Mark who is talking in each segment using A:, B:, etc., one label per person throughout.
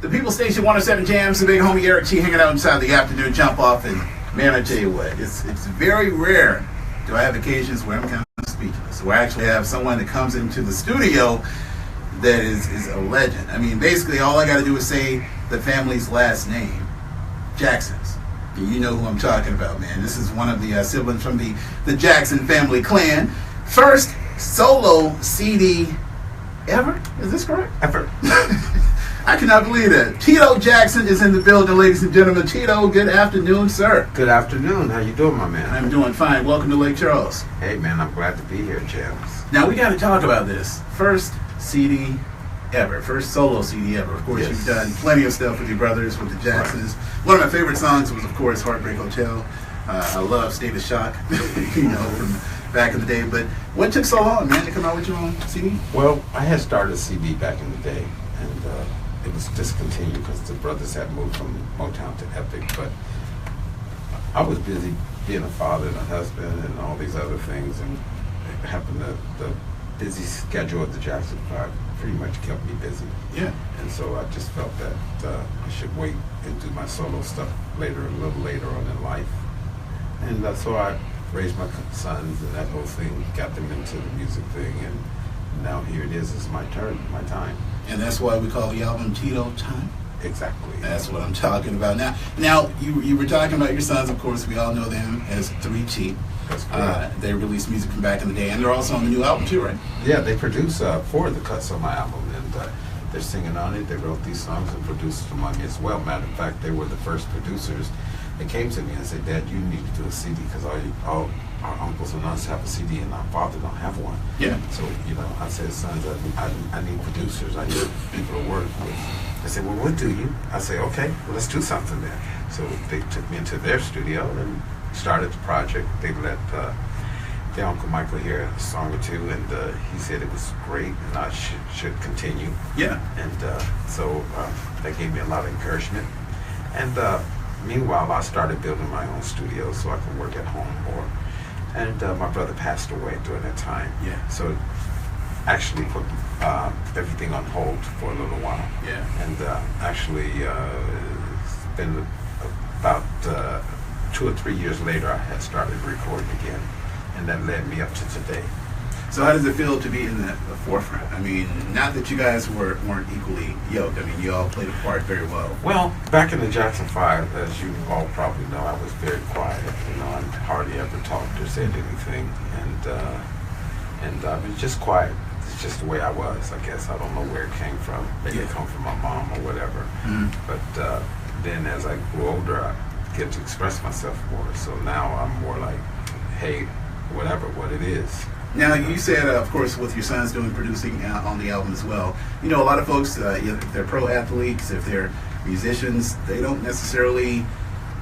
A: The People Station 107 Jams, the big homie Eric T hanging out inside the afternoon jump off. And man, I tell you what, it's very rare do I have occasions where I'm kind of speechless, where I actually have someone that comes into the studio that is a legend. I mean, basically all I got to do is say the family's last name, Jacksons. You know who I'm talking about, man. This is one of the siblings from the Jackson family clan. First solo CD ever? Is this correct?
B: Ever.
A: I cannot believe that. Tito Jackson is in the building, ladies and gentlemen. Tito, good afternoon, sir.
B: Good afternoon. How you doing, my man?
A: I'm doing fine. Welcome to Lake Charles.
B: Hey, man, I'm glad to be here, James.
A: Now, we got to talk about this. First CD ever. First solo CD ever. Of course,
B: Yes.
A: You've done plenty of stuff with your brothers, with the Jacksons. Right. One of my favorite songs was, of course, Heartbreak Hotel. I love State of Shock, from back in the day. But what took so long, man, to come out with your own CD?
B: Well, I had started a CD back in the day, and it was discontinued because the brothers had moved from Motown to Epic. But I was busy being a father and a husband and all these other things, and it happened that the busy schedule of the Jackson 5 pretty much kept me busy.
A: Yeah.
B: And so I just felt that I should wait and do my solo stuff a little later on in life. And so I raised my sons and that whole thing, got them into the music thing, and now here it is. It's my turn, my time.
A: And that's why we call the album Tito Time.
B: Exactly.
A: That's what I'm talking about. Now you were talking about your sons, of course. We all know them as 3T.
B: That's correct.
A: They released music from back in the day, and they're also on the new album too, right?
B: Yeah, they produced 4 of the cuts on my album, and they're singing on it. They wrote these songs and produced them on me as well. Matter of fact, they were the first producers. They came to me and said, "Dad, you need to do a CD because all our uncles and aunts have a CD and our father don't have one."
A: Yeah.
B: So, I said, "Sons, I need producers. I need people to work with." They said, "Well, what do you?" I say, "Okay, well, let's do something then." So they took me into their studio and started the project. They let their Uncle Michael hear a song or two, and he said it was great and I should continue.
A: Yeah.
B: And so that gave me a lot of encouragement. And meanwhile, I started building my own studio so I could work at home more. And my brother passed away during that time.
A: Yeah.
B: So actually put everything on hold for a little while.
A: Yeah.
B: And actually, it's been about 2 or 3 years later, I had started recording again, and that led me up to today.
A: So how does it feel to be in the forefront? I mean, not that you guys weren't equally yoked. I mean, you all played a part very well.
B: Well, back in the Jackson 5, as you all probably know, I was very quiet. I hardly ever talked or said anything, and I was just quiet. It's just the way I was, I guess. I don't know where it came from. Maybe it come from my mom or whatever.
A: Mm-hmm.
B: But then as I grew older, I get to express myself more. So now I'm more like, hey, whatever, what it is.
A: Now, you said, of course, with your sons doing producing on the album as well, a lot of folks, if they're pro athletes, if they're musicians, they don't necessarily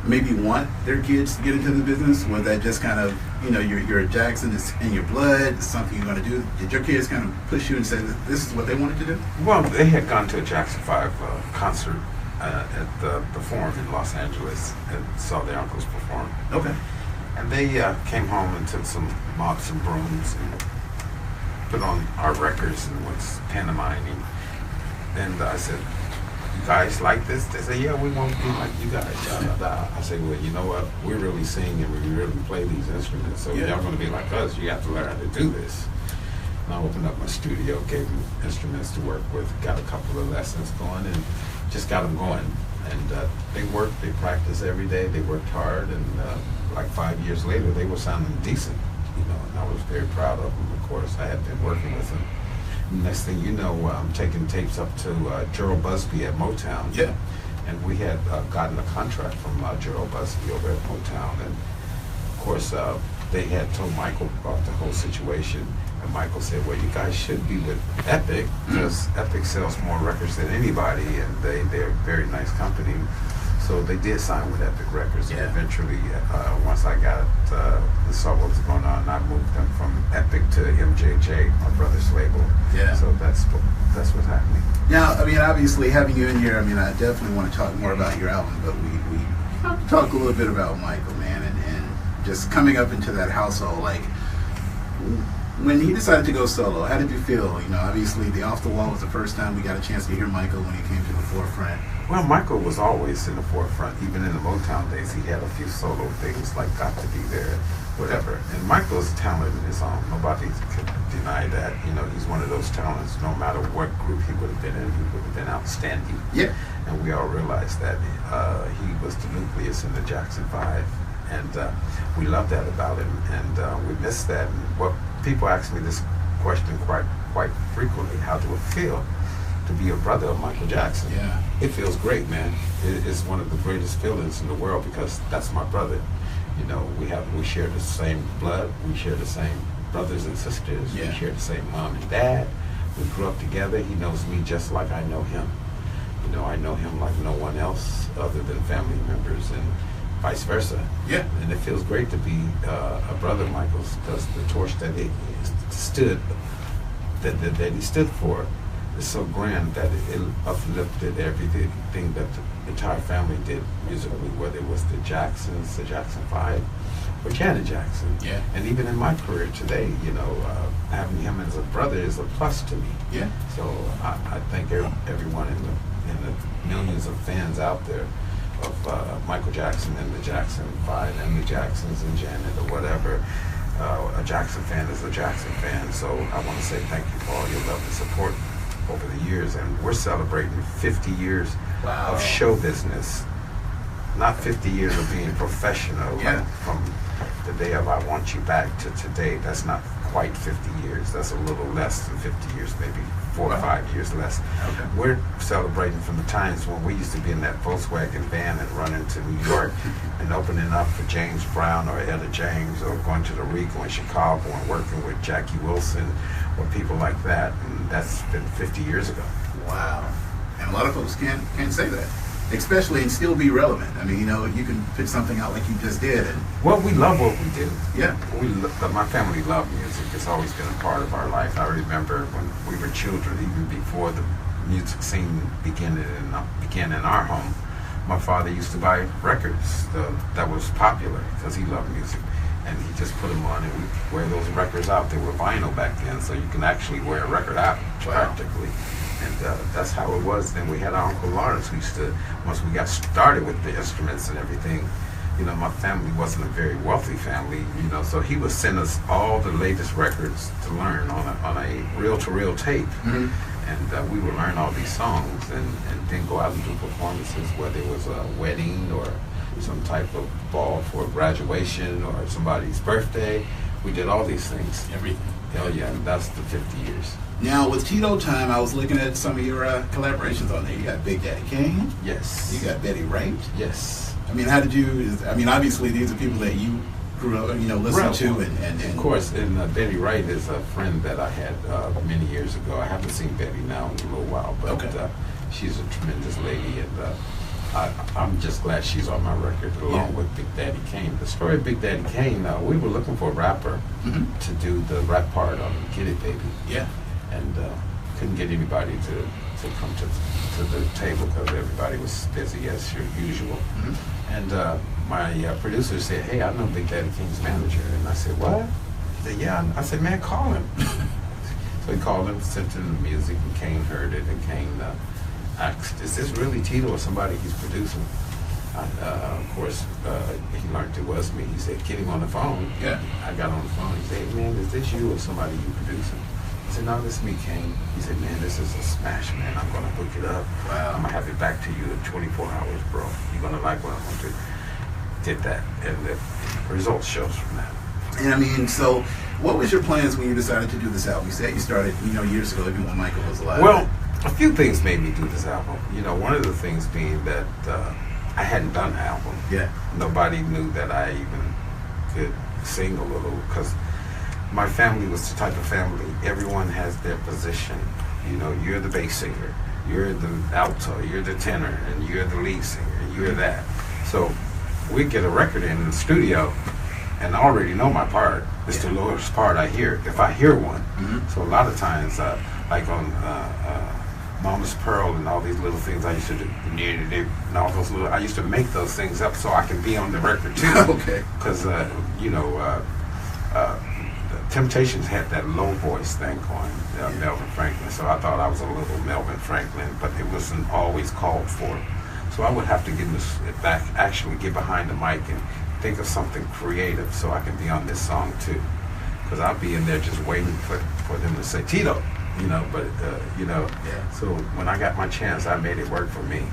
A: maybe want their kids to get into the business. Was that just kind of, you're a Jackson, it's in your blood, it's something you're going to do? Did your kids kind of push you and say that this is what they wanted to do?
B: Well, they had gone to a Jackson 5 concert at the Forum in Los Angeles and saw their uncles perform.
A: Okay.
B: And they came home and took some mops and brooms and put on our records and was pantomiming. And I said, "You guys like this?" They said, "Yeah, we want to be like you guys." I said, "Well, you know what? We really sing and we really play these instruments. So y'all going to be like us. You have to learn how to do this." And I opened up my studio, gave them instruments to work with, got a couple of lessons going, and just got them going. And they worked, they practiced every day, they worked hard, and like 5 years later, they were sounding decent, and I was very proud of them. Of course, I had been working with them. Next thing you know, I'm taking tapes up to Gerald Busby at Motown.
A: Yeah.
B: And we had gotten a contract from Gerald Busby over at Motown, and of course, they had told Michael about the whole situation. And Michael said, "Well, you guys should be with Epic because Epic sells more records than anybody, and they're a very nice company." So they did sign with Epic Records.
A: Yeah.
B: And eventually, once I got saw what was going on, I moved them from Epic to MJJ, my brother's label.
A: Yeah.
B: So that's what's happening.
A: Now, I mean, obviously having you in here, I mean, I definitely want to talk more about your album, but we have to talk a little bit about Michael, man, and just coming up into that household. Like, When he decided to go solo, how did you feel? You know, obviously the Off the Wall was the first time we got a chance to hear Michael when he came to the forefront.
B: Well, Michael was always in the forefront. Even in the Motown days, he had a few solo things like Got to Be There, whatever. And Michael's talent in his own. Nobody could deny that. You know, he's one of those talents. No matter what group he would have been in, he would have been outstanding.
A: Yeah.
B: And we all realized that he was the nucleus in the Jackson 5. And we love that about him. And we miss that. And what people ask me this question quite frequently: how do it feel to be a brother of Michael Jackson?
A: Yeah.
B: It feels great, man. It's one of the greatest feelings in the world because that's my brother. You know, we share the same blood. We share the same brothers and sisters.
A: Yeah.
B: We share the same mom and dad. We grew up together. He knows me just like I know him. You know, I know him like no one else other than family members, and vice versa.
A: Yeah.
B: And it feels great to be a brother of Michael's because the torch that he stood for is so grand that it uplifted everything that the entire family did musically, whether it was the Jacksons, the Jackson 5, or Janet Jackson.
A: Yeah.
B: And even in my career today, you know, having him as a brother is a plus to me.
A: Yeah.
B: So I thank everyone in the millions of fans out there of Michael Jackson and the Jackson 5 and the Jacksons and Janet or whatever. A Jackson fan is a Jackson fan. So I want to say thank you for all your love and support over the years. And we're celebrating 50 years
A: Wow.
B: of show business. Not 50 years of being professional.
A: Yeah.
B: Like from the day of I Want You Back to today, that's not quite 50 years. That's a little less than 50 years, maybe 4 or 5 years less.
A: Okay.
B: We're celebrating from the times when we used to be in that Volkswagen van and run into New York and opening up for James Brown or Etta James, or going to the Rico in Chicago and working with Jackie Wilson or people like that. And that's been 50 years ago.
A: Wow. And a lot of folks can't say that, especially and still be relevant. I mean, you know, you can put something out like you just did, and
B: Well, we love what we do.
A: yeah.
B: My family loved music. It's always been a part of our life. I remember when we were children, even before the music scene began in our home, my father used to buy records that was popular because he loved music. And he just put them on, and we'd wear those records out. They were vinyl back then, so you can actually wear a record out practically. And that's how it was. Then we had our Uncle Lawrence, who used to, once we got started with the instruments and everything, you know, my family wasn't a very wealthy family, you know, so he would send us all the latest records to learn on a reel-to-reel tape.
A: Mm-hmm.
B: And we would learn all these songs and then go out and do performances, whether it was a wedding or some type of ball for graduation or somebody's birthday. We did all these things.
A: Everything.
B: Oh yeah, and that's the 50 years.
A: Now, with Tito time, I was looking at some of your collaborations on there. You got Big Daddy Kane.
B: Yes.
A: You got Betty Wright.
B: Yes.
A: I mean, how did you? I mean, obviously, these are people that you grew up, you know, listened to, and
B: of course. And Betty Wright is a friend that I had many years ago. I haven't seen Betty now in a little while, but
A: Okay.
B: She's a tremendous lady, and I'm just glad she's on my record along with Big Daddy Kane. The story of Big Daddy Kane, we were looking for a rapper to do the rap part on Get It Baby.
A: Yeah.
B: And couldn't get anybody to come to the table because everybody was busy as usual.
A: Mm-hmm.
B: And my producer said, "Hey, I know Big Daddy Kane's manager." And I said, "What?" He said, "Yeah." I said, "Man, call him." So he called him, sent him the music, and Kane heard it, and Kane asked, "Is this really Tito or somebody he's producing?" Of course, he learned it was me. He said, "Get him on the phone."
A: Yeah.
B: I got on the phone. He said, "Hey, man, is this you or somebody you producing?" I said, "No, this is me, Kane." He said, "Man, this is a smash, man. I'm going to hook it up.
A: Wow.
B: I'm going to have it back to you in 24 hours, bro. You're going to like what I'm going to do." Did that, and the results shows from that.
A: And I mean, so what was your plans when you decided to do this album? You said you started, you know, years ago, even when Michael was alive.
B: Well, a few things made me do this album. You know, one of the things being that I hadn't done an album.
A: Yeah.
B: Nobody knew that I even could sing a little, because my family was the type of family, everyone has their position. You know, you're the bass singer, you're the alto, you're the tenor, and you're the lead singer, you're that. So we get a record in the studio, and I already know my part. It's the lowest part I hear, if I hear one.
A: Mm-hmm.
B: So a lot of times, like on Mama's Pearl and all these little things I used to do, and all those little, I used to make those things up so I can be on the record too.
A: Okay.
B: Because, you know, Temptations had that low voice thing going, Melvin Franklin. So I thought I was a little Melvin Franklin, but it wasn't always called for. So I would have to actually get behind the mic and think of something creative so I can be on this song too. Because I'll be in there just waiting for them to say Tito, but So when I got my chance, I made it work for me.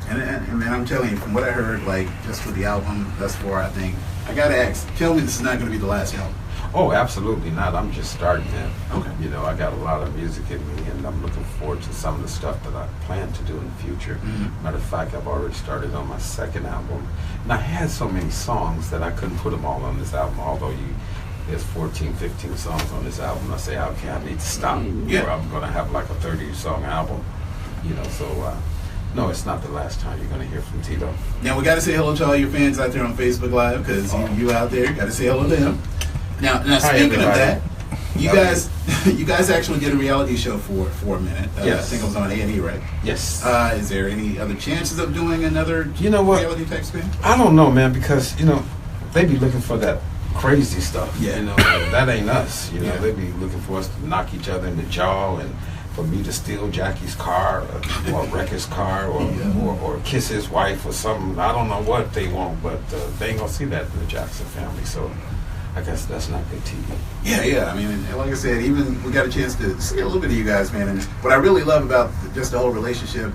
A: And man, I'm telling you, from what I heard, like just for the album thus far, I think I gotta ask. Tell me this is not going to be the last album.
B: Oh, absolutely not. I'm just starting it.
A: Okay.
B: I got a lot of music in me, and I'm looking forward to some of the stuff that I plan to do in the future.
A: Mm-hmm.
B: Matter of fact, I've already started on my second album, and I had so many songs that I couldn't put them all on this album. Although there's 14, 15 songs on this album, I say, okay, I need to stop, or I'm going to have like a 30-song album. No, it's not the last time you're going to hear from Tito.
A: Now we got to say hello to all your fans out there on Facebook Live, because you out there got to say hello to them. Now speaking of that, you guys actually did a reality show for a minute.
B: Yes.
A: I think it was on A&E, right?
B: Yes.
A: Is there any other chances of doing another reality type spin?
B: I don't know, man, because they be looking for that crazy stuff. Yeah. That ain't us. They be looking for us to knock each other in the jaw, and for me to steal Jackie's car or wreck his car or kiss his wife or something. I don't know what they want, but they ain't gonna see that in the Jackson family. So I guess that's not good TV.
A: Yeah. I mean, and like I said, even we got a chance to see a little bit of you guys, man. And what I really love about just the whole relationship,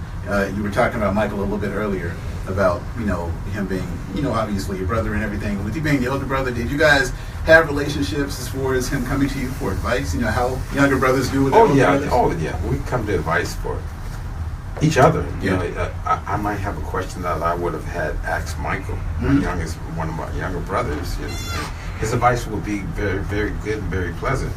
A: you were talking about Michael a little bit earlier about him being obviously your brother and everything. With you being the older brother, did you guys have relationships as far as him coming to you for advice? How younger brothers do with their older brothers?
B: Oh yeah, we come to advice for each other.
A: Yeah.
B: I might have a question that I would have had asked Michael, one of my younger brothers. His advice would be very, very good and very pleasant,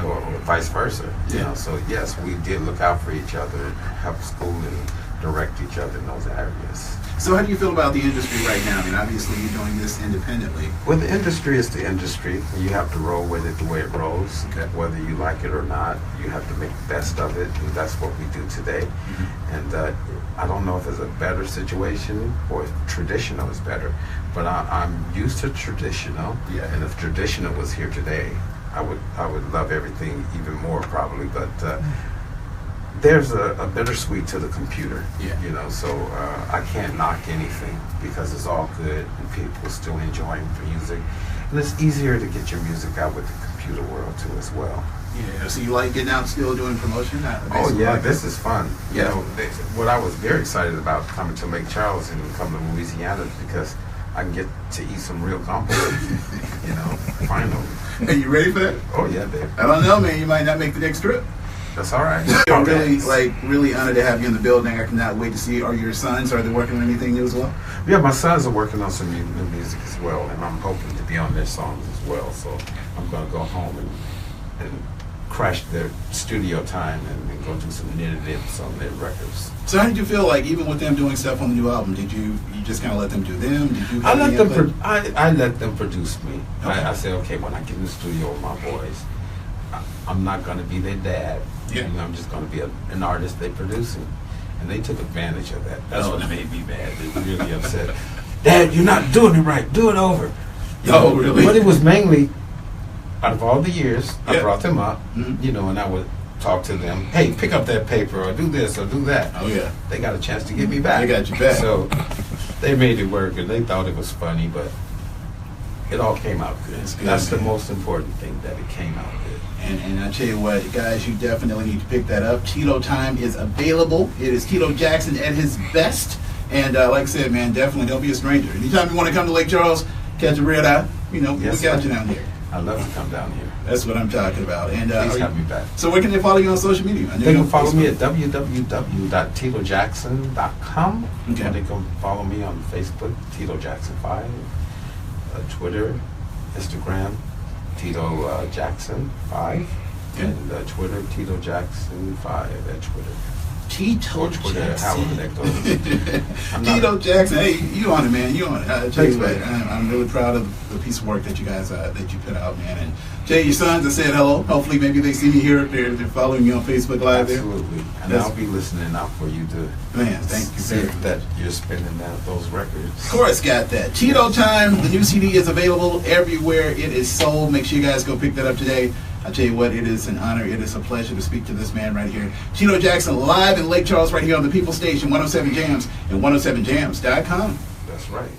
B: or vice versa. So yes, we did look out for each other, help school and direct each other in those areas.
A: So how do you feel about the industry right now? I mean, obviously you're doing this independently.
B: Well, the industry is the industry. You have to roll with it the way it rolls.
A: Okay.
B: Whether you like it or not, you have to make the best of it, and that's what we do today. Mm-hmm. And I don't know if it's a better situation or if traditional is better, but I'm used to traditional.
A: Yeah.
B: And if traditional was here today, I would love everything even more probably, but there's a bittersweet to the computer, so I can't knock anything because it's all good and people still enjoying the music. And it's easier to get your music out with the computer world too as well.
A: Yeah, so you like getting out still doing promotion?
B: Oh yeah, this is fun. What I was very excited about coming to Lake Charles and coming to Louisiana is because I can get to eat some real gumbo, finally.
A: Are you ready for that?
B: Oh yeah, babe.
A: I don't know, man, you might not make the next trip.
B: That's all right.
A: I'm really honored to have you in the building. I cannot wait to see. Are your sons, are they working on anything new as well?
B: Yeah, my sons are working on some new music as well, and I'm hoping to be on their songs as well. So I'm going to go home and crash their studio time and go do some knit-ins on their records.
A: So how did you feel like, even with them doing stuff on the new album, did you just kind of let them do them? Did you?
B: I let them produce me.
A: Okay.
B: I said, okay, when I get in the studio with my boys, I'm not going to be their dad.
A: Yeah.
B: I'm just going to be an artist they producing. And they took advantage of that. That's what made me mad. They were really upset. Dad, you're not doing it right. Do it over.
A: Really?
B: But it was mainly, out of all the years, I brought them up,
A: Mm-hmm.
B: and I would talk to them. Hey, pick up that paper or do this or do that.
A: Oh, yeah.
B: They got a chance to get me back.
A: They got you back.
B: So they made it work, and they thought it was funny, but it all came out good. That's the most important thing, that it came out good.
A: And I tell you what, guys, you definitely need to pick that up. Tito Time is available. It is Tito Jackson at his best. And like I said, man, definitely don't be a stranger. Anytime you want to come to Lake Charles, catch a red eye, we got you down here.
B: I'd love to come down here.
A: That's what I'm talking about. And
B: please have me back.
A: So where can they follow you on social media?
B: They can follow me at www.titojackson.com.
A: Okay.
B: And they can follow me on Facebook, Tito Jackson 5, Twitter, Instagram, Tito Jackson 5, and Twitter, Tito Jackson 5 at Twitter.
A: Tito
B: Twitter,
A: Jackson.
B: however that goes.
A: Tito Jackson, hey, you on it, man. You on it.
B: Thanks, man.
A: I'm really proud of the piece of work that you guys that you put out, man. And Jay, your sons, I said hello. Hopefully, maybe they see me here. They're following you on Facebook Live there.
B: Absolutely. And
A: Yes.
B: I'll be listening out for you to
A: Man, thank you
B: see
A: very much.
B: that you're spinning those records.
A: Of course, got that. Tito Time, the new CD is available everywhere it is sold. Make sure you guys go pick that up today. I tell you what, it is an honor. It is a pleasure to speak to this man right here. Tito Jackson, live in Lake Charles, right here on the People Station, 107 Jams and 107jams.com.
B: That's right.